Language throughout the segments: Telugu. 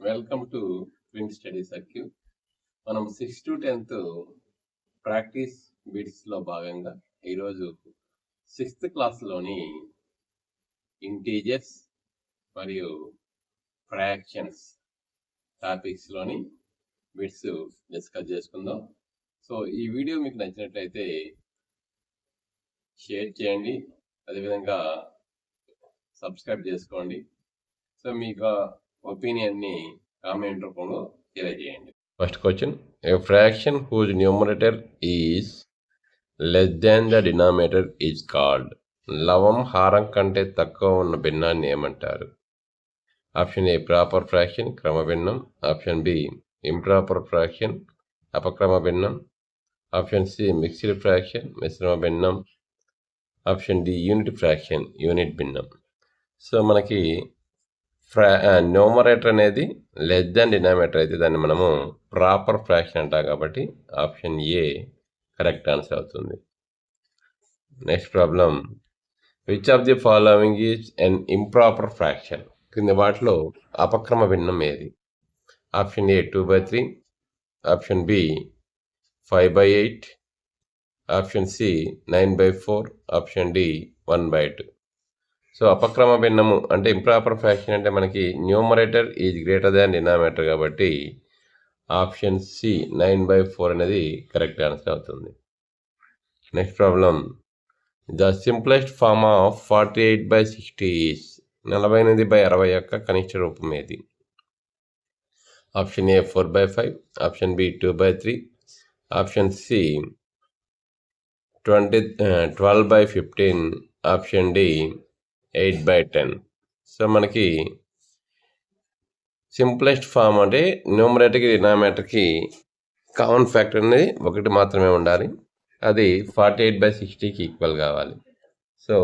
Welcome to twin study circuit. మనం 6th to 10th ప్రాక్టీస్ బిట్స్లో భాగంగా ఈరోజు 6th క్లాస్లోని ఇంటీజర్స్ మరియు ఫ్రాక్షన్స్ టాపిక్స్లోని బిట్స్ డిస్కస్ చేసుకుందాం. సో ఈ వీడియో మీకు నచ్చినట్లయితే షేర్ చేయండి, అదేవిధంగా సబ్స్క్రైబ్ చేసుకోండి. సో మీకు ఒపీనియన్ని కామెంట్ రూపంలో తెలియజేయండి. First question, a fraction whose numerator is less than the denominator is called. లవం హారం కంటే తక్కువ ఉన్న భిన్నాన్ని ఏమంటారు? ఆప్షన్ ఏ ప్రాపర్ ఫ్రాక్షన్ క్రమభిన్నం, ఆప్షన్ బి ఇంప్రాపర్ ఫ్రాక్షన్ అపక్రమ భిన్నం, ఆప్షన్ సి మిక్స్డ్ ఫ్రాక్షన్ మిశ్రమ భిన్నం, option D unit fraction unit భిన్నం. సో మనకి న్యూమరేటర్ అనేది లెస్ దాన్ డినామినేటర్ అయితే దాన్ని మనము ప్రాపర్ ఫ్రాక్షన్ అంటాం, కాబట్టి ఆప్షన్ ఏ కరెక్ట్ ఆన్సర్ అవుతుంది. Next problem, which of the following is an improper fraction. కింద వాటిలో అపక్రమ భిన్నం ఏది? Option A 2/3, option B 5/8, option C 9/4, option D 1/2. So అపక్రమ భిన్నము అంటే ఇంప్రాపర్ ఫ్రాక్షన్ అంటే మనకి numerator is greater than denominator, కాబట్టి ఆప్షన్ సి 9/4 అనేది కరెక్ట్ ఆన్సర్ అవుతుంది. Next problem, the simplest form of 48/60 is. 48/60 యొక్క కనిష్ట రూపం ఏది? Option A 4/5, option B 2/3, option C 12/15, option D 8/10. So మనకి సింప్లెస్ట్ ఫామ్ అంటే న్యూమరేటర్కి డినామినేటర్కి కామన్ ఫ్యాక్టర్ అనేది ఒకటి మాత్రమే ఉండాలి, అది 48/60కి ఈక్వల్ కావాలి. సో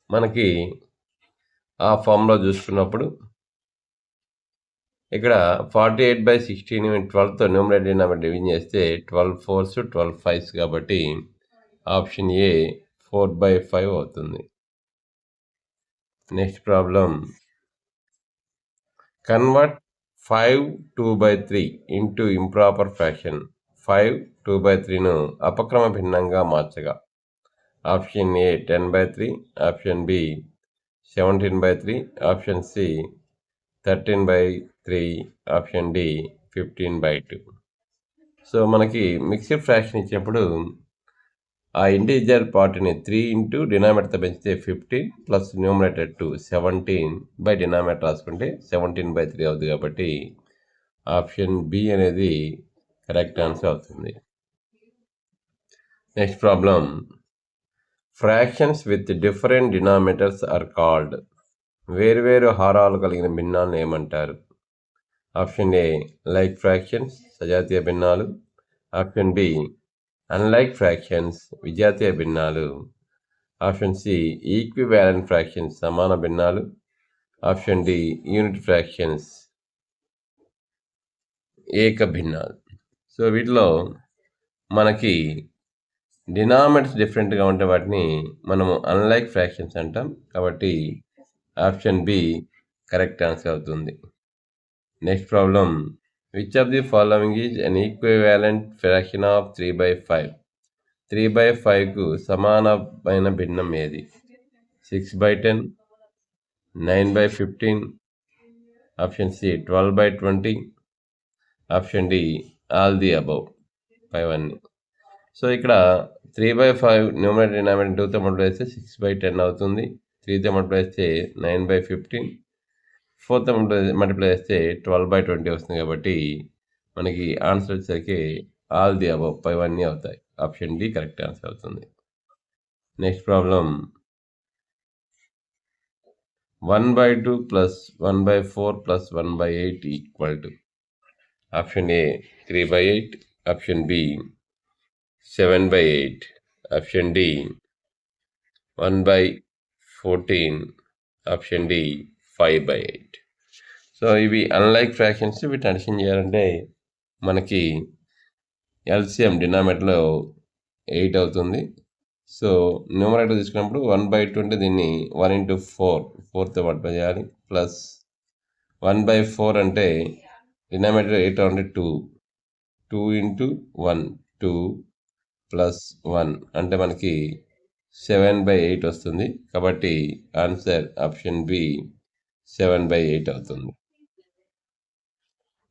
మనకి ఆ ఫామ్లో చూసుకున్నప్పుడు ఇక్కడ 48/60ని 12తో న్యూమరేటర్ డినామినేటర్ డివిజన్ చేస్తే 12 4s 12 5s, కాబట్టి ఆప్షన్ ఏ 4/5 అవుతుంది. Next problem, convert 5 2/3 into improper fraction. 5 2/3ను అపక్రమ భిన్నంగా మార్చగా. Option A 10/3, option B 17/3, option C 13/3, option D 15/2. So మనకి మిక్స్డ్ ఫ్రాక్షన్ ఇచ్చినప్పుడు ఆ ఇంటీజర్ పార్ట్ని 3 ఇంటూ డినామినేటర్తో పెంచితే 15 ప్లస్ న్యూమరేటర్ 2 17 డినామినేటర్ రాసుకుంటే 17/3 అవుతుంది, కాబట్టి ఆప్షన్ బి అనేది కరెక్ట్ ఆన్సర్ అవుతుంది. Next problem, fractions with different denominators are called. వేరువేరు హారాలు కలిగిన భిన్నాలను ఏమంటారు? ఆప్షన్ ఏ లైక్ ఫ్రాక్షన్స్ సజాతీయ భిన్నాలు, ఆప్షన్ బి అన్లైక్ ఫ్రాక్షన్స్ విజాతీయ భిన్నాలు, ఆప్షన్ సి ఈక్వివాలెంట్ ఫ్రాక్షన్స్ సమాన భిన్నాలు, ఆప్షన్ డి యూనిట్ ఫ్రాక్షన్స్ ఏక భిన్నాలు. సో వీటిలో మనకి డినామినేటర్స్ డిఫరెంట్గా ఉంటే వాటిని మనము అన్లైక్ ఫ్రాక్షన్స్ అంటాం, కాబట్టి ఆప్షన్ బి కరెక్ట్ ఆన్సర్ అవుతుంది. Next problem, which of the following is an equivalent fraction of 3/5. 3/5కు సమానమైన భిన్నం ఏది? 6/10, 9/15, option C 12/20, option D all the above 5 అన్ని. సో ఇక్కడ 3/5 న్యూమరేటర్ డినామినేటర్ 2తో మల్టిప్లై చేస్తే 6/10 అవుతుంది, 3తో మల్టిప్లై చేస్తే 9/15, 4తో మల్టిప్లై చేస్తే 12/20 వస్తుంది, కాబట్టి మనకి ఆన్సర్ వచ్చేసరికి ఆల్ ది అబౌవ్ 5 అన్నీ అవుతాయి. ఆప్షన్ డి కరెక్ట్ ఆన్సర్ అవుతుంది. Next problem, 1/2 plus 1/4 plus 1/8 equal to. Option A 3/8, option B 7/8, option D 1/14, option D 5/8. So ఇవి అన్లైక్ ఫ్రాక్షన్స్. వీటిని అడిషన్ చేయాలంటే మనకి ఎల్సిఎం డినామినేటర్లో 8 అవుతుంది. సో న్యూమరేటర్ తీసుకున్నప్పుడు 1/2 అంటే దీన్ని 1 into 4 4తో మల్టిప్లై చేయాలి, ప్లస్ 1/4 అంటే డినామినేటర్ 8 అంటే 2 into 1 2 ప్లస్ 1 అంటే మనకి 7/8 వస్తుంది. కాబట్టి ఆన్సర్ ఆప్షన్ బి 7/8 అవుతుంది.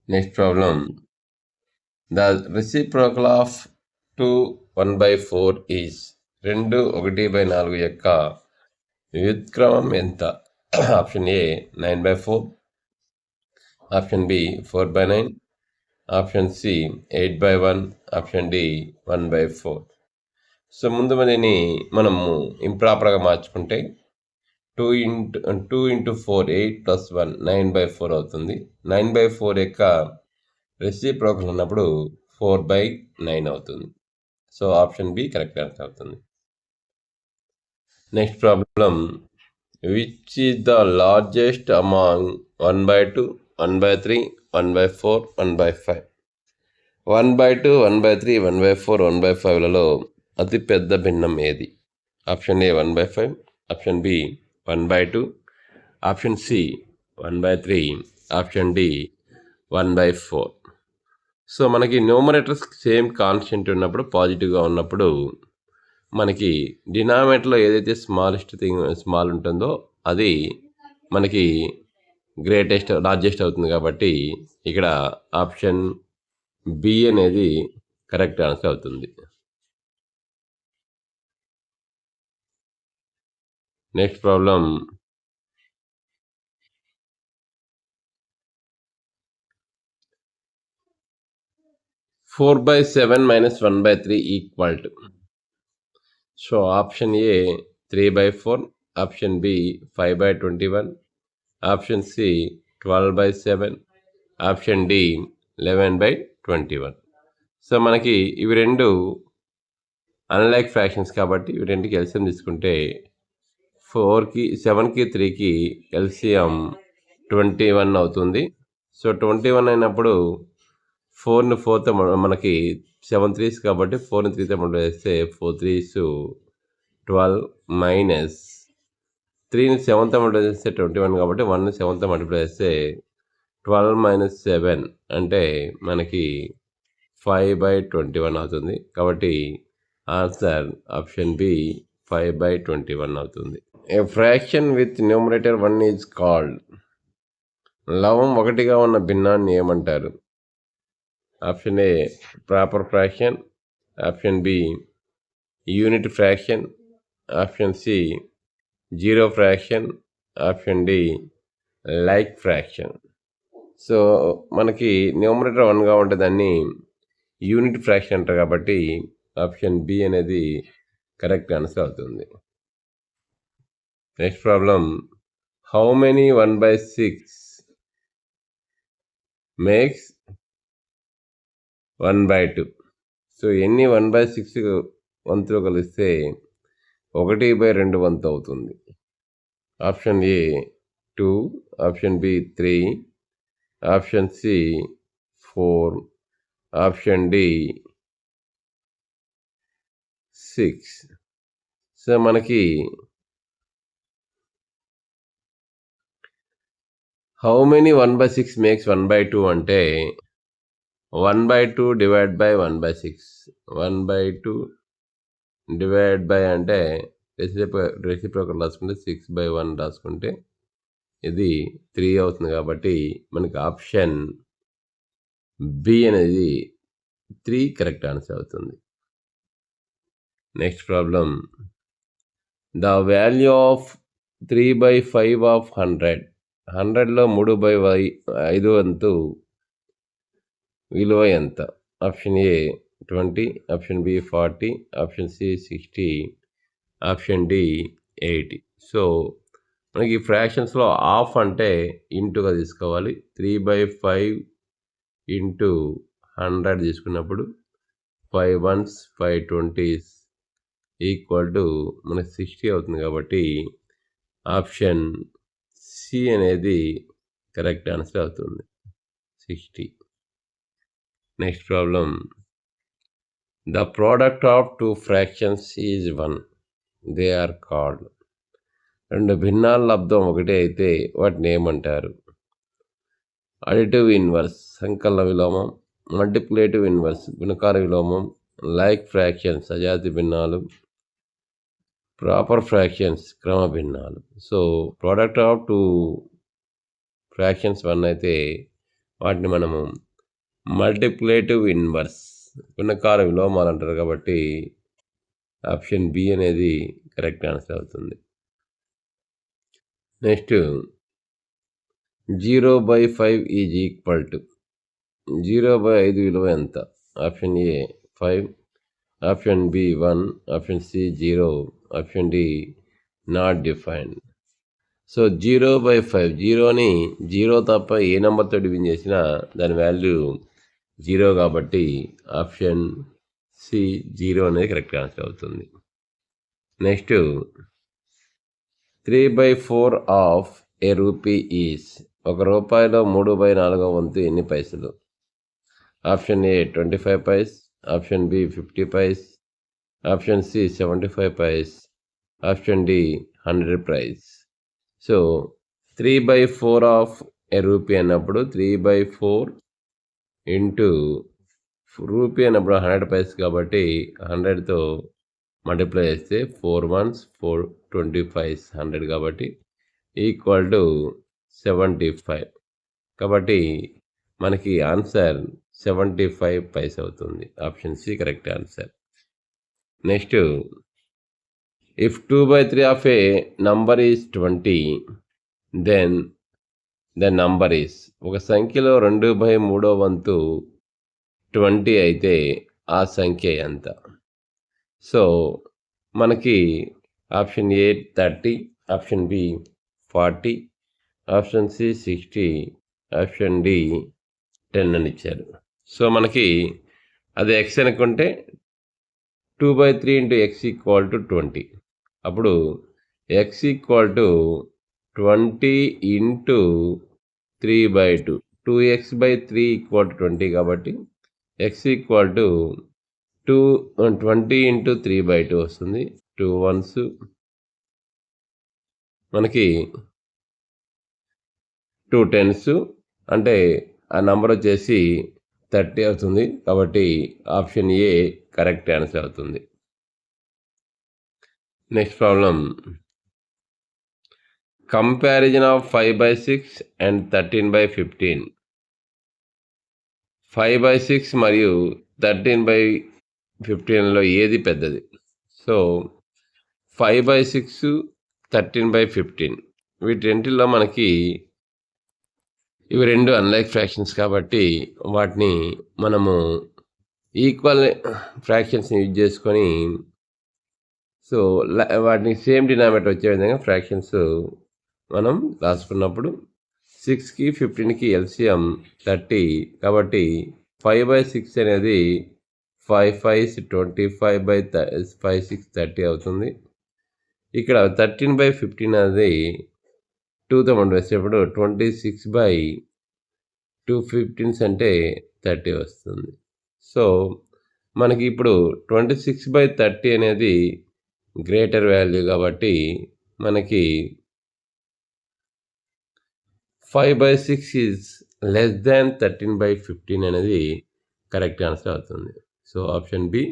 Next problem, the reciprocal of 2 1/4 is 2 1/4 యొక్క వ్యుత్క్రమం ఎంత? Option A 9/4, option B 4/9, option C 8/1, option D 1/4. So ముందు దీన్ని మనము ఇంప్రాపర్గా మార్చుకుంటే 2 into 4 8 plus 1 9/4 అవుతుంది. 9/4 యొక్క రెసిప్రోకల్ ఉన్నప్పుడు 4/9 అవుతుంది. So option B correct answer అవుతుంది. Next problem, which is the largest among 1/2 1/3 1/4 1/5? 1/2 1/3 1/4 1/5లలో అతిపెద్ద భిన్నం ఏది? Option A 1/5, option B 1/2, option C 1/3, option D 1/4. So మనకి న్యూమరేటర్స్ సేమ్ కాన్స్టెంట్ ఉన్నప్పుడు, పాజిటివ్గా ఉన్నప్పుడు మనకి డినామినేటర్లో ఏదైతే స్మాల్ ఉంటుందో అది మనకి లార్జెస్ట్ అవుతుంది. కాబట్టి ఇక్కడ ఆప్షన్ బి అనేది కరెక్ట్ ఆన్సర్ అవుతుంది. Next problem, 4/7 minus 1/3 equal to. So option A 3/4, option B 5/21, option C 12/7, option D 11/21. So మనకి ఇవి రెండు అన్లైక్ ఫ్రాక్షన్స్ కాబట్టి ఇవి రెండుకి ఎల్సిఎం తీసుకుంటే 4కి 7కి 3కి ఎల్సిఎం 21 అవుతుంది. సో 21 అయినప్పుడు 4ని 4తో మనకి 7 3s కాబట్టి 4ని 3తో మల్టిప్లై చేస్తే 4 3s 12 మైనస్ 3ని 7తో మల్టిప్లై చేస్తే 21 కాబట్టి 1ని 7తో మల్టిప్లై చేస్తే 12 మైనస్ 7 అంటే మనకి 5/21 అవుతుంది. కాబట్టి ఆన్సర్ ఆప్షన్ బి 5/21 అవుతుంది. A fraction with numerator 1 is called. లవం 1గా ఉన్న భిన్నాన్ని ఏమంటారు? Option A proper fraction, option B unit fraction, option C zero fraction, option D like fraction. So మనకి న్యూమరేటర్ 1గా ఉంటే దాన్ని యూనిట్ ఫ్రాక్షన్ అంటారు కాబట్టి ఆప్షన్ బి అనేది కరెక్ట్ ఆన్సర్ అవుతుంది. Next problem, how many 1/6 makes 1/2? So ఎన్ని 1/6 వంతులు కలిస్తే 1/2 వంతు అవుతుంది? Option A 2, option B 3, option C 4, option D 6. So మనకి హౌ మెనీ 1/6 మేక్స్ 1/2 అంటే 1/2 డివైడ్ బై 1/6. 1/2 డివైడ్ బై అంటే రెసిప్రోకల్ రాసుకుంటే 6/1 రాసుకుంటే ఇది 3 అవుతుంది. కాబట్టి మనకి ఆప్షన్ బి అనేది 3 కరెక్ట్ ఆన్సర్ అవుతుంది. Next problem, the value of 3/5 of 100. 100లో 3/5 వంతు విలువ ఎంత? Option A 20, option B 40, option C 60, option D 80. So మనకి ఫ్రాక్షన్స్లో హాఫ్ అంటే ఇంటూగా తీసుకోవాలి. 3/5 ఇంటూ 100 తీసుకున్నప్పుడు 5 1s 5 20s ఈక్వల్ టు మనకి 60 అవుతుంది. కాబట్టి ఆప్షన్ సి అనేది కరెక్ట్ ఆన్సర్ అవుతుంది, 60. Next problem, the product of 2 fractions is 1. They are called. 2 భిన్నాల లబ్ధం ఒకటే అయితే వాటిని ఏమంటారు? అడిటివ్ ఇన్వర్స్ సంకలన విలోమం, మల్టిప్లేటివ్ ఇన్వర్స్ గుణకార విలోమం, లైక్ ఫ్రాక్షన్స్ సజాతి భిన్నాలు, ప్రాపర్ ఫ్రాక్షన్స్ క్రమ భిన్నాలు. So product of two fractions 1 అయితే వాటిని మనము మల్టిప్లేటివ్ ఇన్వర్స్ గుణకార విలోమాలు అంటారు కాబట్టి ఆప్షన్ బి అనేది కరెక్ట్ ఆన్సర్ అవుతుంది. నెక్స్ట్ 0/5 ఈజ్ ఈక్వల్ టు 0/5 విలువ ఎంత? Option A 5, option B 1, option C 0, option D not defined. So 0/5 జీరోని 0 తప్ప ఏ నెంబర్తో డివిజన్ చేసినా దాని వాల్యూ 0 కాబట్టి ఆప్షన్ సి 0 అనేది కరెక్ట్ ఆన్సర్ అవుతుంది. Next 3/4 of a rupee is 1 రూపాయిలో 3/4 వంతు ఎన్ని పైసలు? Option A 25 paise, option B 50 paise, option C 75 paise, option D 100 price. So 3/4 of a rupee అన్నప్పుడు 3/4 ఇంటూ రూపీ అన్నప్పుడు 100 పైస్ కాబట్టి 100తో మల్టిప్లై చేస్తే 4 1s 4 25 100 కాబట్టి ఈక్వల్ టు 75. కాబట్టి మనకి ఆన్సర్ 75 పైస్ అవుతుంది. Option C correct answer. Next if 2/3 of a number is 20 then the number is, ఒక సంఖ్యలో 2/3 వంతు 20 అయితే ఆ సంఖ్య ఎంత? సో మనకి option A 30, option B 40, option C 60, option D 10 అని ఇచ్చారు. సో మనకి అది ఎక్స్ అనుకుంటే 2/3 ఇంటూ ఎక్స్ ఈక్వల్ టు 20. అప్పుడు X equal to 20 into 3/2, 2x/3 equal to 20 కాబట్టి ఎక్స్ ఈక్వల్ టు 20 ఇంటూ 3/2 వస్తుంది. 2 1s మనకి 2 10s అంటే ఆ నంబర్ వచ్చేసి 30 అవుతుంది. కాబట్టి ఆప్షన్ ఏ కరెక్ట్ ఆన్సర్ అవుతుంది. Next problem comparison of 5/6 and 13/15. 5/6 మరియు 13/15లో ఏది పెద్దది? సో 5/6 13/15 వీటి రెంటిల్లో మనకి ఇవి రెండు అన్లైక్ ఫ్రాక్షన్స్ కాబట్టి వాటిని మనము ఈక్వల్ ఫ్రాక్షన్స్ని యూజ్ చేసుకొని సో వాటిని సేమ్ డినామినేటర్ వచ్చే విధంగా ఫ్రాక్షన్స్ మనం రాసుకున్నప్పుడు 6కి 15కి ఎల్సిఎం 30 కాబట్టి 5/6 అనేది 5 5s 25/5 6 30 అవుతుంది. ఇక్కడ 13/15 అనేది 2తో మనం వేసేటప్పుడు 26/2 15s అంటే 30 వస్తుంది. సో మనకి ఇప్పుడు 26/30 అనేది గ్రేటర్ వాల్యూ కాబట్టి మనకి 5/6 ఈజ్ లెస్ దాన్ 13/15 అనేది కరెక్ట్ ఆన్సర్ అవుతుంది. So option B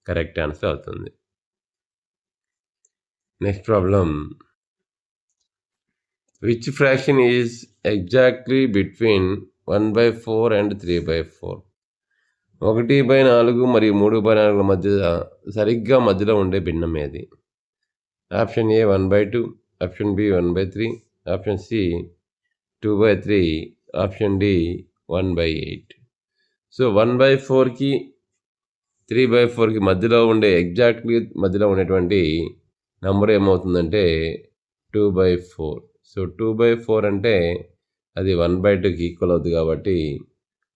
correct answer అవుతుంది. Next problem which fraction is exactly between 1/4 and 3/4. 1/4 మరియు 3/4 మధ్య సరిగ్గా మధ్యలో ఉండే భిన్నం ఏది? Option A 1/2, option B 1/3, option C 2/3, option D 1/8. So 1/4కి 3/4కి మధ్యలో ఉండే ఎగ్జాక్ట్లీ మధ్యలో ఉండేటువంటి నంబర్ ఏమవుతుందంటే 2/4. సో 2/4 అంటే అది 1/2కి ఈక్వల్ అవుతుంది కాబట్టి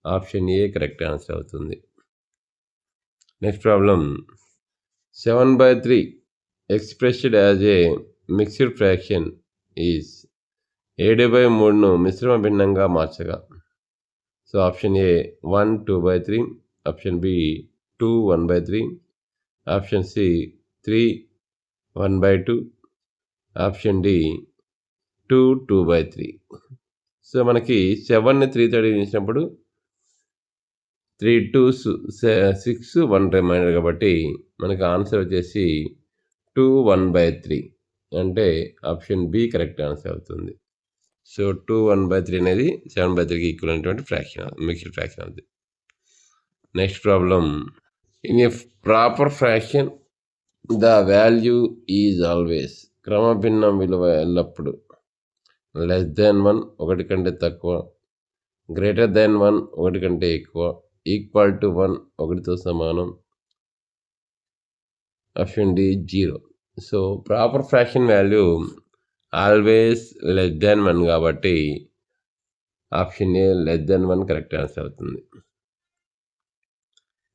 ఆప్షన్ ఏ కరెక్ట్ ఆన్సర్ అవుతుంది. Next problem 7/3 expressed as a mixed fraction is 7/3ను మిశ్రమ భిన్నంగా మార్చగా. So option A 1 2/3, option B 2 1/3, option C 3 1/2, option D 2 2/3. So మనకి 7ని 3తో డివిజించినప్పుడు 3 2s 6 1 రిమైండర్ కాబట్టి మనకి ఆన్సర్ వచ్చేసి 2 1/3 అంటే ఆప్షన్ బి కరెక్ట్ ఆన్సర్ అవుతుంది. సో 2 1/3 అనేది 7/3కి ఈక్వల్ అయినటువంటి ఫ్రాక్షన్, మిక్స్డ్ ఫ్రాక్షన్ అవుతుంది. Next problem, in a proper fraction the value is always, క్రమభిన్నం విలువ ఎల్లప్పుడు లెస్ దాన్ 1 ఒకటి కంటే తక్కువ, గ్రేటర్ దాన్ 1 ఒకటి కంటే ఎక్కువ, ఈక్వల్ టు 1 ఒకటితో సమానం, option D 0. So proper fraction value always less than 1 కాబట్టి option A less than 1 correct answer అవుతుంది.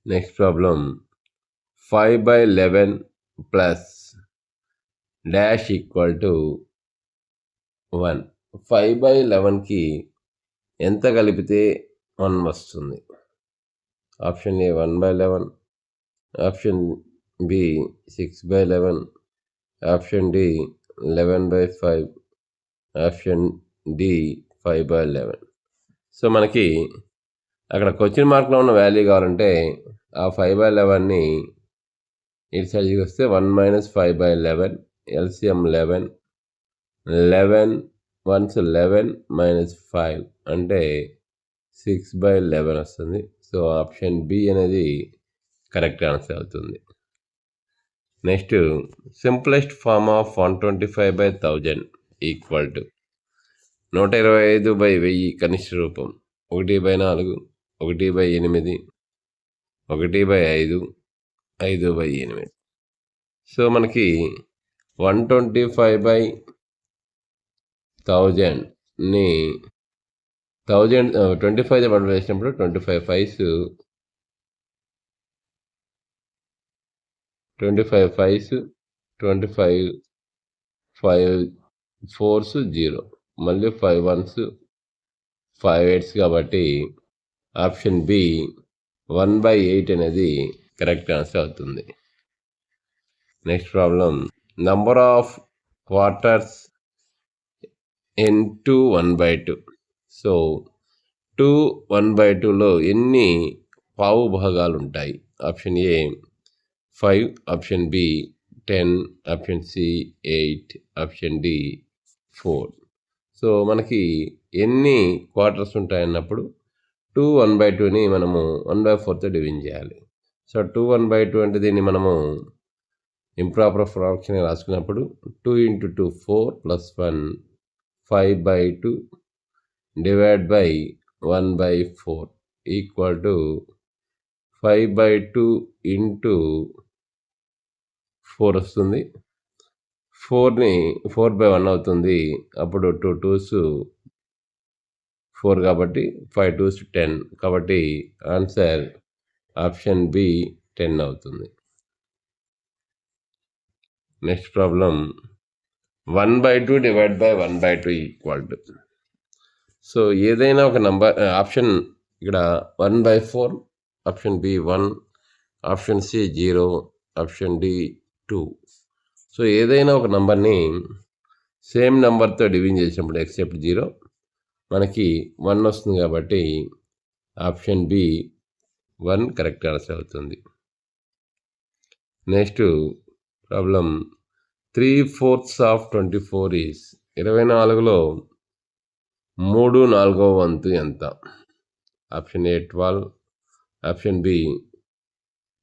Next problem, 5/11 plus dash equal to 1. 5/11కి ఎంత కలిపితే 1 వస్తుంది? Option A 1/11, option B 6/11, option D 11/5, option D 5/11. So మనకి అక్కడ క్వశ్చన్ మార్క్లో ఉన్న వాల్యూ కావాలంటే ఆ 5/11ని ఇటు సైడ్కి వస్తే 1 - 5/11, ఎల్సిఎం 11, 11 1s 11 - 5 అంటే 6/11 వస్తుంది. సో ఆప్షన్ బి అనేది కరెక్ట్ ఆన్సర్ అవుతుంది. Next, simplest form of 125/1000 equal to 125/1000 కనిష్ట రూపం 1/4, 1/8, 1/5, 5/8. సో మనకి 125/1000ని 25తో మల్టిప్లై చేసినప్పుడు 25 5s 25 5s 25 5 4s 0, మళ్ళీ 5 1s 5 8s కాబట్టి ఆప్షన్ బి 1/8 అనేది కరెక్ట్ ఆన్సర్ అవుతుంది. Next problem, number of quarters in 2 1/2. So 2 1/2లో ఎన్ని పావు భాగాలు ఉంటాయి? Option A 5, option B 10, option C 8, option D 4. So మనకి ఎన్ని క్వార్టర్స్ ఉంటాయన్నప్పుడు 2 1/2ని మనము 1/4తో డివిజన్ చేయాలి. సో 2 1/2 అంటే దీన్ని మనము ఇంప్రాపర్ ఫ్రాక్షన్ రాసుకున్నప్పుడు 2 × 2 4 + 1 5/2 డివైడ్ బై 1/4 ఈక్వల్ టు 5/2 × 4 వస్తుంది. 4ని 4/1 అవుతుంది. అప్పుడు 2 2s 4 కాబట్టి 5 2s 10 కాబట్టి ఆన్సర్ ఆప్షన్ బి 10 అవుతుంది. Next problem, 1/2 divide by 1/2 equal to. So ఏదైనా ఒక నంబర్ ఆప్షన్ ఇక్కడ 1/4, option B 1, option C 0, option D 2. So ఏదైనా ఒక నంబర్ని సేమ్ నెంబర్తో డివిజన్ చేసినప్పుడు ఎక్సెప్ట్ 0 మనకి 1 వస్తుంది కాబట్టి ఆప్షన్ బి 1 కరెక్ట్ ఆన్సర్ అవుతుంది. నెక్స్ట్ ప్రాబ్లం, 3/4 ఆఫ్ 24 ఈజ్ 24లో 3/4వ వంతు ఎంత? Option A 12, option B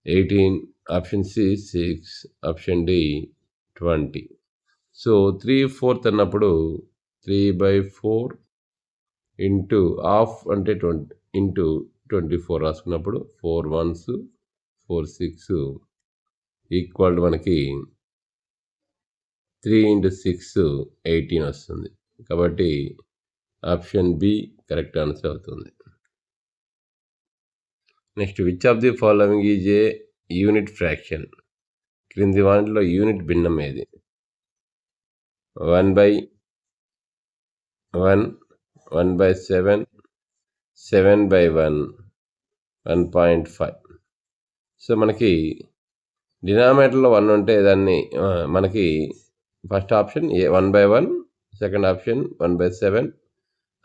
18, option C 6, option D 20. So 3/4 అన్నప్పుడు 3/4 ఇంటూ హాఫ్ అంటే 20 ఇంటూ 24 రాసుకున్నప్పుడు 4 1s 4 6 ఈక్వల్ మనకి 3 × 6 18 వస్తుంది. కాబట్టి ఆప్షన్ బి కరెక్ట్ ఆన్సర్ అవుతుంది. Next, which of the following is a unit fraction? క్రింది వాటిలో యూనిట్ భిన్నం ఏది? 1/1, 1/7, 7/1, 1.5. సో మనకి డినామినేటర్లో 1 ఉంటే దాన్ని మనకి first option A 1/1, second option 1/7,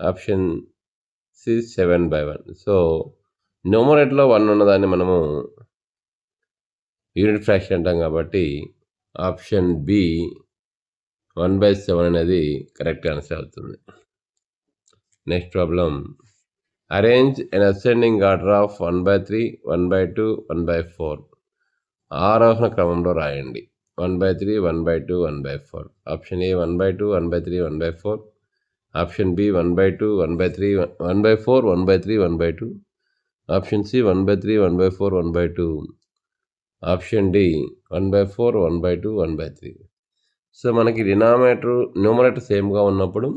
option C 7/1. So న్యూమరేటర్లో 1 ఉన్నదాన్ని మనము యూనిట్ ఫ్రాక్షన్ అంటాం కాబట్టి ఆప్షన్ బి 1/7 అనేది కరెక్ట్ ఆన్సర్ అవుతుంది. Next problem, arrange in ascending order of 1/3, 1/2, 1/4 ఆరోహణ క్రమంలో రాయండి. 1/3, 1/2, 1/4. Option A 1/2, 1/3, 1/4. Option B 1/2, 1/3, 1/4, 1/3, 1/2. Option C 1/3, 1/4, 1/2. Option D 1/4, 1/2, 1/3. So మనకి న్యూమరేటర్ సేమ్గా ఉన్నప్పుడు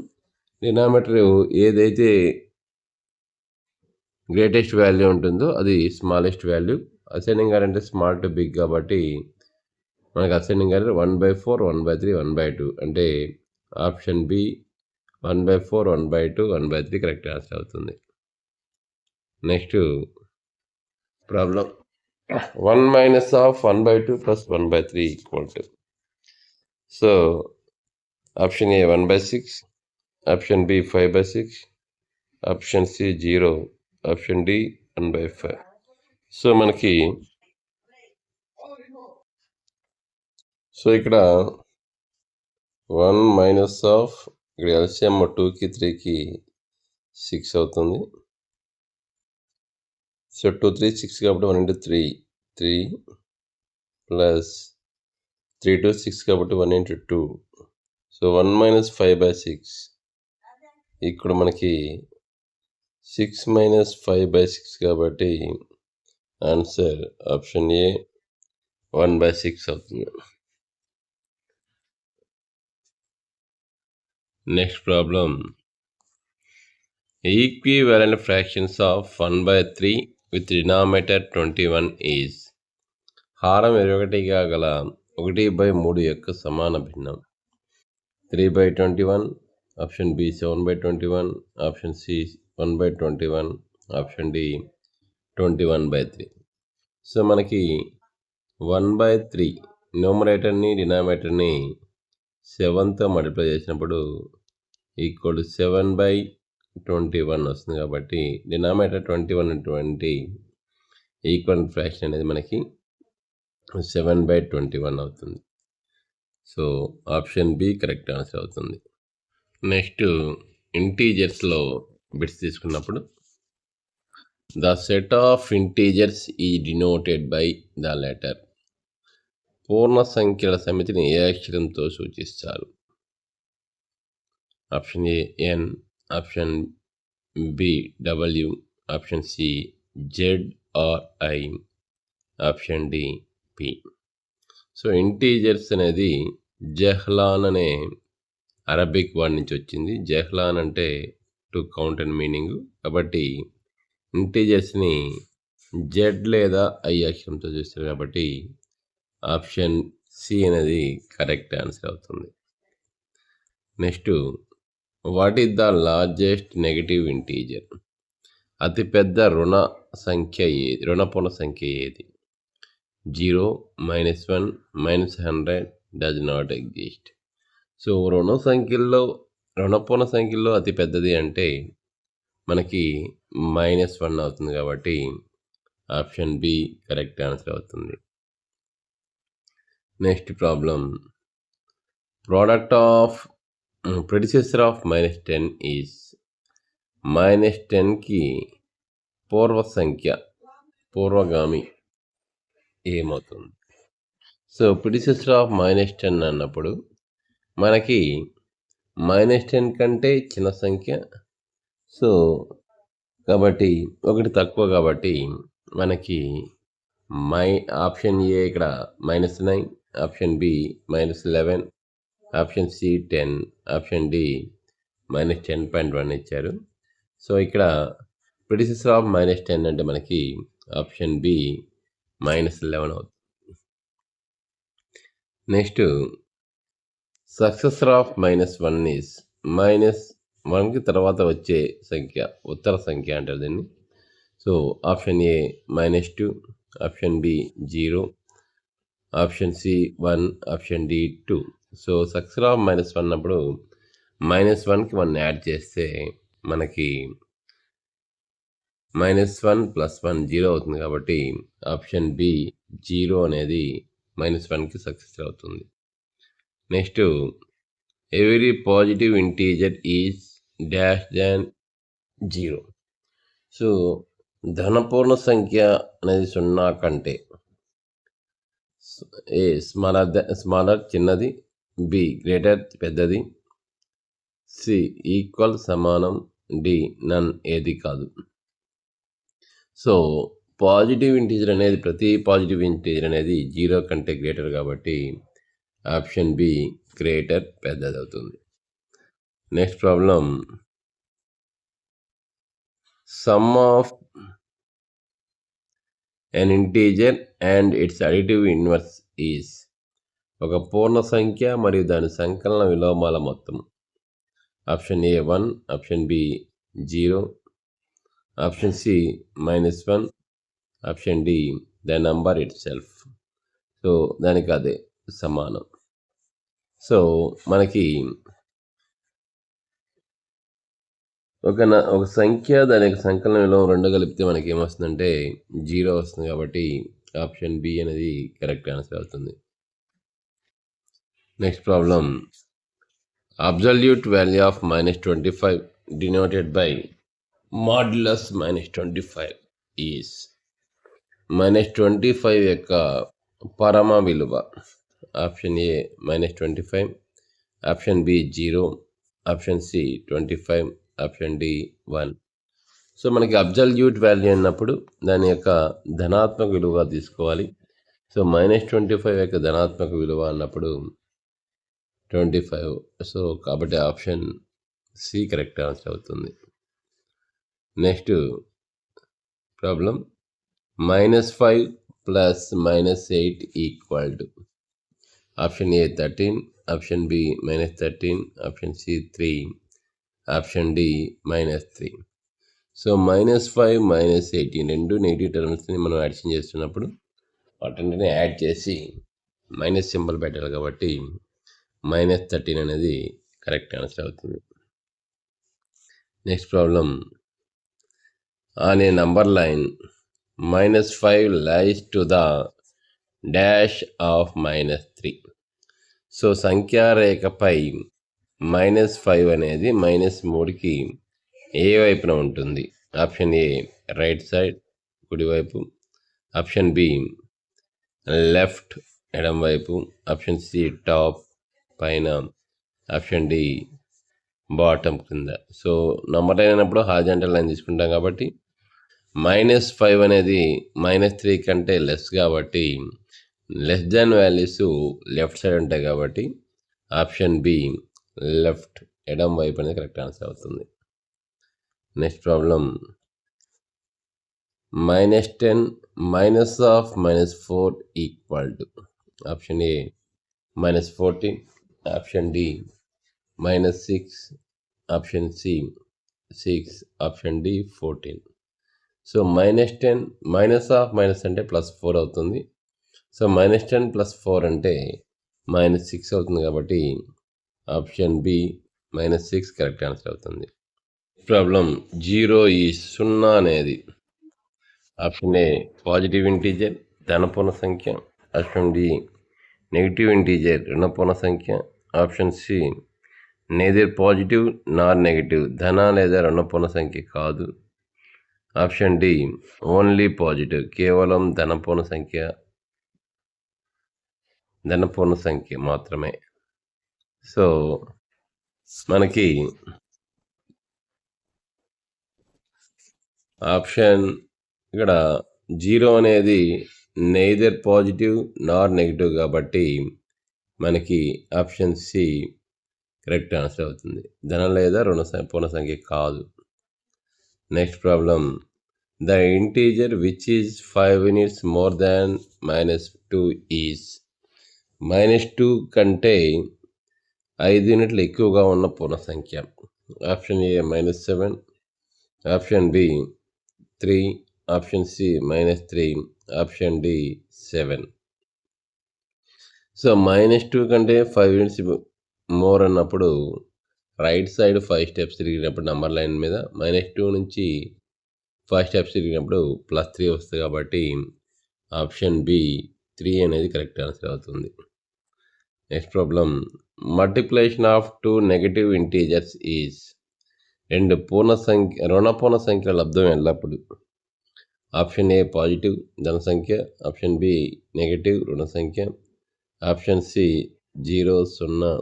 డినామినేటర్ ఏదైతే గ్రేటెస్ట్ వాల్యూ ఉంటుందో అది స్మాలెస్ట్ వాల్యూ. అసెండింగ్ ఆర్డర్ అంటే స్మాల్ టు బిగ్ కాబట్టి మనకి అసెండింగ్ ఆర్డర్ 1/4, 1/3, 1/2 అంటే ఆప్షన్ బి 1/4, 1/2, 1/3 కరెక్ట్ ఆన్సర్ అవుతుంది. Next problem, 1 minus of 1/2 plus 1/3 equal to. So option A 1/6, option B 5/6, option C 0, option D 1/5. So మనకి ఇక్కడ 1 మైనస్ ఆఫ్ ఇక్కడ ఎల్సిఎం 2కి 3కి 6 అవుతుంది. సో 2 3 6 కాబట్టి 1 into 3 3 ప్లస్ 3 to 6 కాబట్టి 1 into 2. సో 1 minus 5/6 ఇక్కడ మనకి 6 minus 5/6 కాబట్టి ఆన్సర్ ఆప్షన్ ఏ 1/6 అవుతుంది. Next problem, equivalent fractions of 1/3 with denominator 21 is. హారం 21గా గల 1/3 యొక్క సమాన భిన్నం. 3/21, option B 7/21, option C 1/21, option D 21/3. So మనకి 1/3 న్యూమరేటర్ని డినామినేటర్ని 7తో మల్టిప్లై చేసినప్పుడు ఈక్వల్ టు 7/21 వస్తుంది కాబట్టి డినామినేటర్ 21 ఈక్వల్ ఫ్రాక్షన్ అనేది మనకి 7/21 అవుతుంది. So option B correct answer అవుతుంది. నెక్స్ట్ ఇంటీజర్స్లో బిట్స్ తీసుకున్నప్పుడు the set of integers is denoted by the letter. పూర్ణ సంఖ్యల సమితిని ఏ అక్షరంతో సూచిస్తారు? Option A N, option B W, option C Z or I, option D P. So integers అనేది జెహ్లాన్ అనే అరబిక్ వర్డ్ నుంచి వచ్చింది. జెహ్లాన్ అంటే టు కౌంట్ అని మీనింగ్. కాబట్టి ఇంటీజర్స్ని జెడ్ లేదా ఐ అక్షరంతో చూస్తారు కాబట్టి ఆప్షన్ సి అనేది కరెక్ట్ ఆన్సర్ అవుతుంది. Next, what is the largest negative integer? అతిపెద్ద రుణపూర్ణ సంఖ్య ఏది? 0, -1, -100 డస్ నాట్ ఎగ్జిస్ట్. సో రుణపూర్ణ సంఖ్యల్లో అతి పెద్దది అంటే మనకి -1 అవుతుంది కాబట్టి ఆప్షన్ బి కరెక్ట్ ఆన్సర్ అవుతుంది. Next problem, product of predecessor of -10 is. -10కి పూర్వగామి ఏమవుతుంది? సో ప్రెడిసెసర్ ఆఫ్ -10 అన్నప్పుడు మనకి -10 కంటే చిన్న సంఖ్య. సో కాబట్టి ఒకటి తక్కువ కాబట్టి మనకి ఆప్షన్ ఏ ఇక్కడ -9, option B -11, option C 10, option D -10.1 ఇచ్చారు. సో ఇక్కడ ప్రెడిసెసర్ ఆఫ్ -10 అంటే మనకి ఆప్షన్ బి -11 అవుతుంది. Next, successor of -1 is. -1కి తర్వాత వచ్చే సంఖ్య ఉత్తర సంఖ్య అంటారు దీన్ని. So option A -2, option B 0, option C 1, option D 2. So successor of -1 అప్పుడు -1కి 1 యాడ్ చేస్తే మనకి -1 + 1 0 అవుతుంది కాబట్టి ఆప్షన్ బి 0 అనేది -1కి సక్సెస్ అవుతుంది. Next every positive integer is dash than 0. So ధనపూర్ణ సంఖ్య అనేది 0 కంటే ఏ స్మాలర్ చిన్నది, బి గ్రేటర్ పెద్దది, సి ఈక్వల్ సమానం, డి నన్ ఏది కాదు. సో పాజిటివ్ ఇంటీజర్ అనేది ప్రతి పాజిటివ్ ఇంటీజర్ అనేది 0 కంటే గ్రేటర్ కాబట్టి ఆప్షన్ బి గ్రేటర్ పెద్దది అవుతుంది. Next problem some of an integer and its additive inverse is. ఒక పూర్ణ సంఖ్య మరియు దాని సంకలన విలోమాల మొత్తం. Option A 1, option B 0, option C -1, option D the number itself. So దానికి అదే సమానం. సో మనకి ఒక సంఖ్య దాని యొక్క సంకలన విలువ 2 కలిపితే మనకి ఏమొస్తుందంటే 0 వస్తుంది కాబట్టి ఆప్షన్ బి అనేది కరెక్ట్ ఆన్సర్ అవుతుంది. Next problem absolute value of -25 denoted by modulus -25 is. -25 యొక్క పరమ విలువ. Option A -25, option B 0, option C 25, option D 1. So మనకి అబ్సల్యూట్ వాల్యూ అన్నప్పుడు దాని యొక్క ధనాత్మక విలువ తీసుకోవాలి. సో -25 యొక్క ధనాత్మక విలువ అన్నప్పుడు 25. సో కాబట్టి ఆప్షన్ సి కరెక్ట్ ఆన్సర్ అవుతుంది. Next problem -5 + -8 equal to. Option A 13, option B -13, option C 3, option D -3. So -5 -18 రెండు నెగిటివ్ టర్మ్స్ని మనం యాడిషన్ చేస్తున్నప్పుడు వాటిని యాడ్ చేసి మైనస్ సింబల్ పెట్టాలి కాబట్టి -13 అనేది కరెక్ట్ ఆన్సర్ అవుతుంది. Next problem on a number line -5 lies to the dash of -3. So సంఖ్యారేఖపై -5 అనేది -3కి ఏ వైపున ఉంటుంది. ఆప్షన్ ఏ రైట్ సైడ్ కుడివైపు, ఆప్షన్ బి లెఫ్ట్ ఎడం వైపు, ఆప్షన్ సి టాప్ పైన, ఆప్షన్ డి బాటమ్ కింద. సో నంబర్ లైన్ అయినప్పుడు హారిజాంటల్ లైన్ తీసుకుంటాం కాబట్టి -5 అనేది -3 కంటే లెస్ కాబట్టి less than values left side ఉంటాయి కాబట్టి ఆప్షన్ బి లెఫ్ట్ ఎడం వైపు అనేది కరెక్ట్ ఆన్సర్ అవుతుంది. Next problem -10 -4 equal to. Option A -14, option D -6, option C 6, option D 14. So -10 -(- అంటే +4 అవుతుంది. సో -10 + 4 అంటే -6 అవుతుంది కాబట్టి ఆప్షన్ బి -6 కరెక్ట్ ఆన్సర్ అవుతుంది. ప్రాబ్లం 0 ఈ 0 అనేది ఆప్షన్ ఏ పాజిటివ్ ఇంటీజర్ ధనపూర్ణ సంఖ్య, ఆప్షన్ డి నెగిటివ్ ఇంటీజర్ రుణపూర్ణ సంఖ్య, ఆప్షన్ సి నేదర్ పాజిటివ్ నార్ నెగిటివ్ ధన లేదా రుణపూర్ణ సంఖ్య కాదు, ఆప్షన్ డి ఓన్లీ పాజిటివ్ కేవలం ధనపూర్ణ సంఖ్య మాత్రమే. సో మనకి ఆప్షన్ ఇక్కడ 0 అనేది నెయిదర్ పాజిటివ్ నార్ నెగిటివ్ కాబట్టి మనకి ఆప్షన్ సి కరెక్ట్ ఆన్సర్ అవుతుంది. ధన లేదా పూర్ణ సంఖ్య కాదు. Next problem the integer which is 5 units more than -2 is. -2 కంటే 5 యూనిట్లు ఎక్కువగా ఉన్న పూర్ణ సంఖ్య. Option A -7, option B 3, option C -3, option D 7. So -2 కంటే 5 యూనిట్స్ మోర్ అన్నప్పుడు రైట్ సైడ్ 5 స్టెప్స్ తిరిగినప్పుడు నంబర్ లైన్ మీద -2 నుంచి 5 స్టెప్స్ తిరిగినప్పుడు +3 వస్తుంది కాబట్టి ఆప్షన్ బి 3 అనేది కరెక్ట్ ఆన్సర్ అవుతుంది. Next problem multiplication of 2 negative integers is రుణ పూర్ణ సంఖ్యల లబ్ధం ఎల్లప్పుడు ఆప్షన్ ఏ పాజిటివ్ ధన సంఖ్య, ఆప్షన్ బి నెగటివ్ రుణ సంఖ్య, option C 0, 0,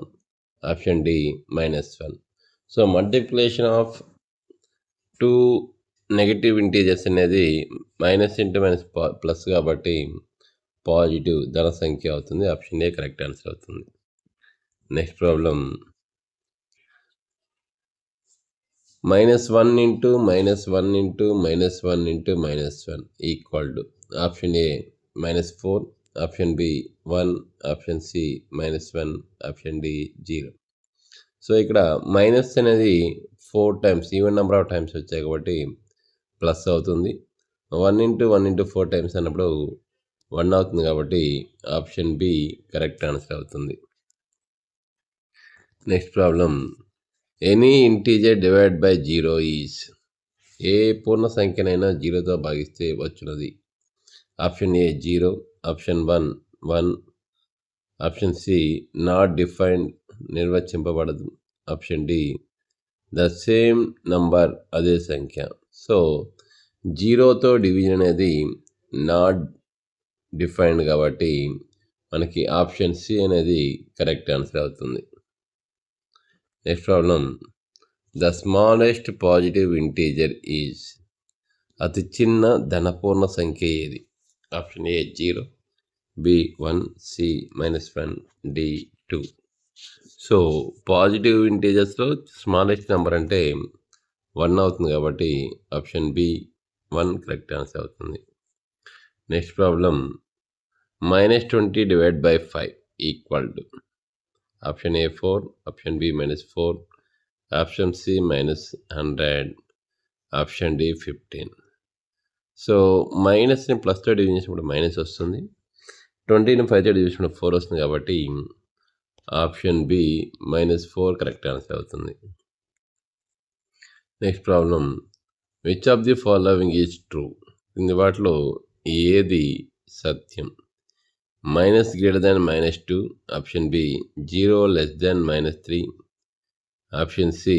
option D -1. So multiplication of 2 negative integers అనేది మైనస్ ఇంటూ మైనస్ ప్లస్ కాబట్టి పాజిటివ్ ధన సంఖ్య అవుతుంది. ఆప్షన్ ఏ కరెక్ట్ ఆన్సర్ అవుతుంది. Next problem -1 into -1 into -1 into -1 equal to option A -4, option B 1, option C -1, option D 0. So ఇక్కడ మైనస్ అనేది 4 times even number of times వచ్చాయి కాబట్టి ప్లస్ అవుతుంది. 1 into 1 into 4 టైమ్స్ అన్నప్పుడు 1 అవుతుంది కాబట్టి ఆప్షన్ బి కరెక్ట్ ఆన్సర్ అవుతుంది. Next problem any integer divide by 0 is ఏ పూర్ణ సంఖ్యనైనా 0తో భాగిస్తే వచ్చున్నది. Option A 0, option 1 1, option C not defined నిర్వచింపబడదు, option D the same number అదే సంఖ్య. సో 0తో డివిజన్ అనేది నాట్ డిఫైన్డ్ కాబట్టి మనకి ఆప్షన్ సి అనేది కరెక్ట్ ఆన్సర్ అవుతుంది. Next problem the smallest positive integer is అతి చిన్న ధనపూర్ణ సంఖ్య ఏది? Option A 0, B 1, C -1, D 2. So positive ఇంటీజర్స్లో స్మాలెస్ట్ నెంబర్ అంటే 1 అవుతుంది కాబట్టి ఆప్షన్ బి 1 కరెక్ట్ ఆన్సర్ అవుతుంది. Next problem -20 divide by 5 equal to option A 4, option B -4, option C -100, option D 15. So మైనస్ని ప్లస్తో డివిజన్ చేసినప్పుడు మైనస్ వస్తుంది, 20ని 5తో డివిజన్ చేసినప్పుడు 4 వస్తుంది కాబట్టి ఆప్షన్ బి -4 కరెక్ట్ ఆన్సర్ అవుతుంది. Next problem which of the following is true? కింది వాటిలో ఏది సత్యం? -2, option B 0 -3, option C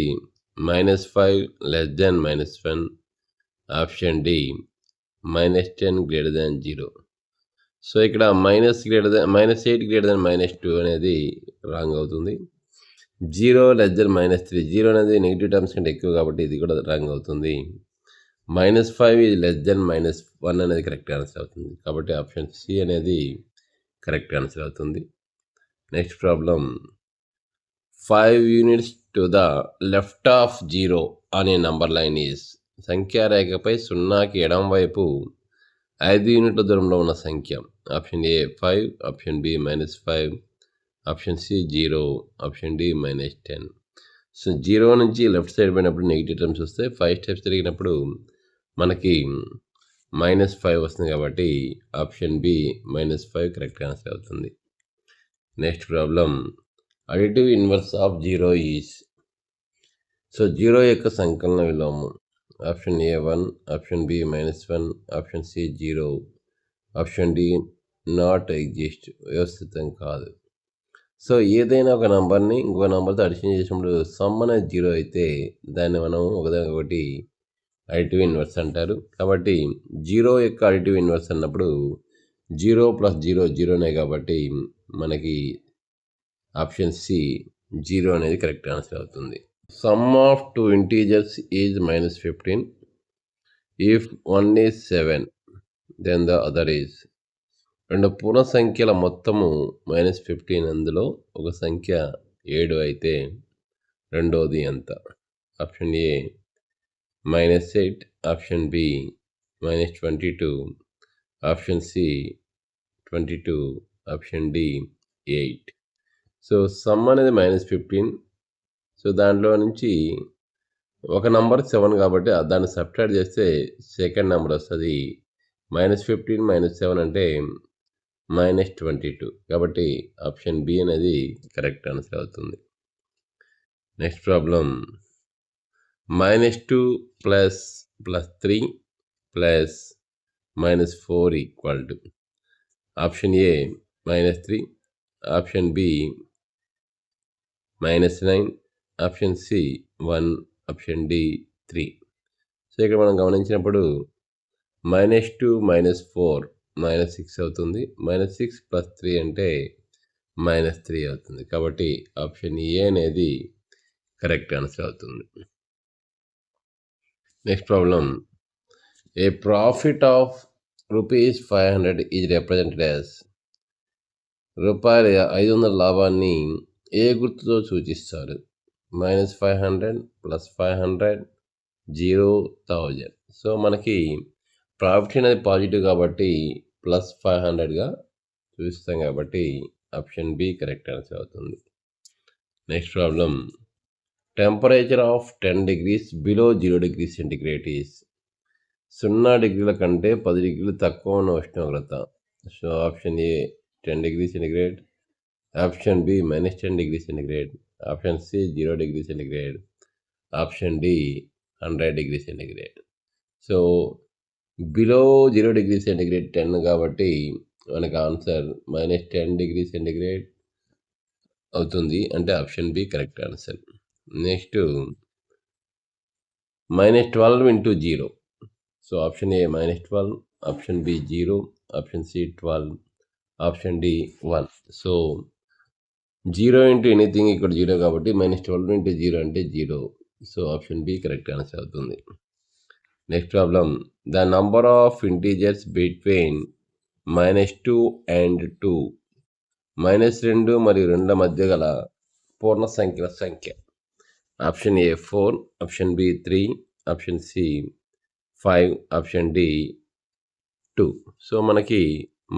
-5 -1, option D -10 0. So ఇక్కడ -8 -2 అనేది రాంగ్ అవుతుంది. 0 -3, 0 అనేది నెగిటివ్ టర్మ్స్ కంటే ఎక్కువ కాబట్టి ఇది కూడా రాంగ్ అవుతుంది. -5 -1 అనేది కరెక్ట్ ఆన్సర్ అవుతుంది కాబట్టి ఆప్షన్ సి అనేది కరెక్ట్ ఆన్సర్ అవుతుంది. Next problem 5 units to the left of 0 అనే నంబర్ లైన్ ఈజ్ సంఖ్యారేఖపై 0కి ఎడమ వైపు 5 యూనిట్ల దూరంలో ఉన్న సంఖ్య. Option A 5, option B -5, option C 0, option D -10. So 0 నుంచి లెఫ్ట్ సైడ్ పోయినప్పుడు నెగిటివ్ టర్మ్స్ వస్తే 5 స్టెప్స్ తిరిగినప్పుడు మనకి -5 వస్తుంది కాబట్టి ఆప్షన్ బి -5 కరెక్ట్ ఆన్సర్ అవుతుంది. Next problem additive inverse of 0 is so 0 యొక్క సంకలన విలోమం. Option A 1, option B -1, option C 0, option D not exist వ్యవస్థితం కాదు. సో ఏదైనా ఒక నంబర్ని ఇంకో నెంబర్తో అడిషన్ చేసినప్పుడు సమ్ అనేది 0 అయితే దాన్ని మనం ఒకదానికొకటి అడిటివ్ ఇన్వర్స్ అంటారు. కాబట్టి 0 యొక్క అడిటివ్ ఇన్వర్స్ అన్నప్పుడు 0 + 0 0నే కాబట్టి మనకి ఆప్షన్ సి 0 అనేది కరెక్ట్ ఆన్సర్ అవుతుంది. Sum of 2 integers is -15 if one is 7 then the other is. 2 పూర్ణ సంఖ్యల మొత్తము -15, అందులో ఒక సంఖ్య 7 అయితే రెండోది ఎంత? Option A -8, option B -22, option C 22, option D 8. So sum అనేది -15. సో దాంట్లో నుంచి ఒక నంబర్ 7 కాబట్టి దాన్ని సబ్ట్రాక్ట్ చేస్తే సెకండ్ నెంబర్ వస్తుంది. -15 -7 అంటే -22 కాబట్టి ఆప్షన్ బి అనేది కరెక్ట్ ఆన్సర్ అవుతుంది. Next problem -2 plus 3 plus -4 equal to option A -3, option B -9, option C 1, option D 3. So ఇక్కడ మనం గమనించినప్పుడు -2 -4 -6 అవుతుంది. -6 + 3 అంటే -3 అవుతుంది. కాబట్టి ఆప్షన్ ఏ అనేది కరెక్ట్ ఆన్సర్ అవుతుంది. Next problem A profit of ₹500 is represented as ₹500 లాభాన్ని ఏ గుర్తుతో సూచిస్తారు? -500 + 500 0,000. సో మనకి ప్రాఫిట్ అనేది పాజిటివ్ కాబట్టి +500గా చూపిస్తాం కాబట్టి ఆప్షన్ బి కరెక్ట్ ఆన్సర్ అవుతుంది. Next problem temperature of 10 degrees below 0 degrees centigrade is 0 డిగ్రీల కంటే 10 డిగ్రీలు తక్కువ ఉన్న ఉష్ణోగ్రత. So option A 10 degrees centigrade, option B -10 degrees centigrade, option C 0 degrees centigrade, option D 100 degrees centigrade. So below 0 degrees centigrade 10 కాబట్టి మనకు ఆన్సర్ -10 degrees సెంటిగ్రేడ్ అవుతుంది. అంటే option B correct answer. Next -12 × 0. So option A -12, option B 0, option C 12, option D 1. So 0 × anything ఇక్కడ 0 కాబట్టి -12 × 0 అంటే 0. So option B correct answer అవుతుంది. Next problem the number of integers between -2 and 2. -2 మరియు 2 మధ్య గల పూర్ణ సంఖ్యల సంఖ్య. Option A 4, option B 3, option C 5, option D 2. So మనకి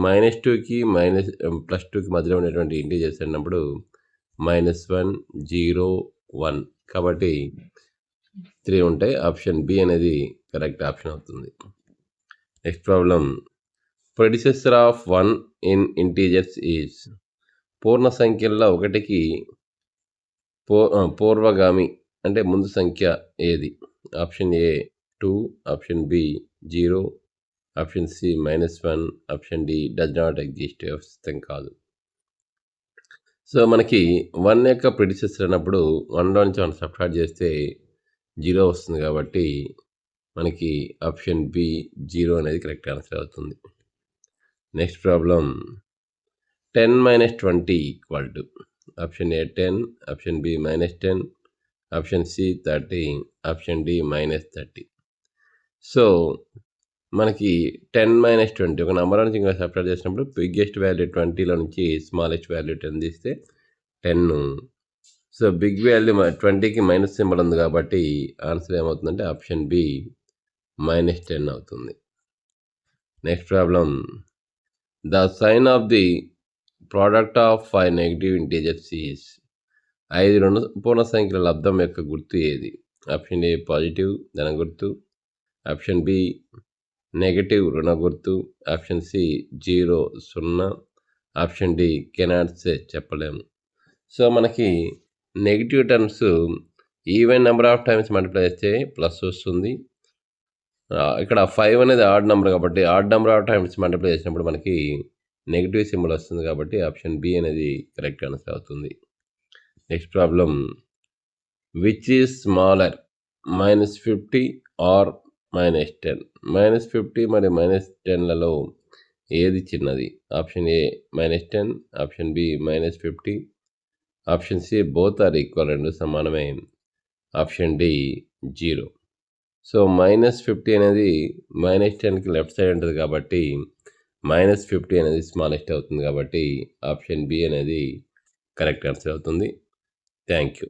-2కి +2కి మధ్యలో ఉండేటువంటి ఇంటీజర్స్ అన్నప్పుడు -1, 0, 1 కాబట్టి 3 ఉంటాయి. ఆప్షన్ బి అనేది కరెక్ట్ ఆప్షన్ అవుతుంది. Next problem predecessor of 1 in integers is పూర్ణ సంఖ్యల్లో 1కి పూర్వగామి అంటే ముందు సంఖ్య ఏది? Option A 2, option B 0, option C -1, option D does not exist వ్యవస్థితం కాదు. సో మనకి 1 యొక్క ప్రెడిసెసర్ అన్నప్పుడు 1లో నుంచి 1 సబ్ట్రాక్ట్ చేస్తే 0 వస్తుంది కాబట్టి మనకి ఆప్షన్ బి 0 అనేది కరెక్ట్ ఆన్సర్ అవుతుంది. Next problem 10 - 20 equal to option A 10, option B -10, option C 30, option D -30. So మనకి 10 - 20 ఒక నెంబర్ నుంచి ఇంకా సబ్ట్రాక్ట్ చేసినప్పుడు బిగ్గెస్ట్ వాల్యూ 20లో నుంచి స్మాలెస్ట్ వాల్యూ 10 తీస్తే 10. సో బిగ్ వాల్యూ 20కి మైనస్ సింబల్ ఉంది కాబట్టి ఆన్సర్ ఏమవుతుందంటే ఆప్షన్ బి -10 అవుతుంది. Next problem the sign of the product of 5 negative integers is 5 2 పూర్ణ సంఖ్యల లబ్ధం యొక్క గుర్తు ఏది? ఆప్షన్ ఏ పాజిటివ్ ధన గుర్తు, ఆప్షన్ బి నెగటివ్ రుణ గుర్తు, option C 0 0, option D cannot say చెప్పలేము. సో మనకి negative terms even number of times multiply చేస్తే ప్లస్ వస్తుంది. ఇక్కడ 5 అనేది ఆడ్ నెంబర్ కాబట్టి odd number of times multiply చేసినప్పుడు మనకి నెగిటివ్ సింబల్ వస్తుంది కాబట్టి ఆప్షన్ బి అనేది కరెక్ట్ ఆన్సర్ అవుతుంది. Next problem which is smaller -50 or -10? -50 మరియు -10లలో ఏది చిన్నది? Option A -10, option B -50, option C both are equal 2 సమానమే, ఆప్షన్ డి 0. సో -50 అనేది -10కి లెఫ్ట్ సైడ్ ఉంటుంది కాబట్టి -50 అనేది స్మాలెస్ట్ అవుతుంది కాబట్టి ఆప్షన్ బి అనేది కరెక్ట్ ఆన్సర్ అవుతుంది. Thank you.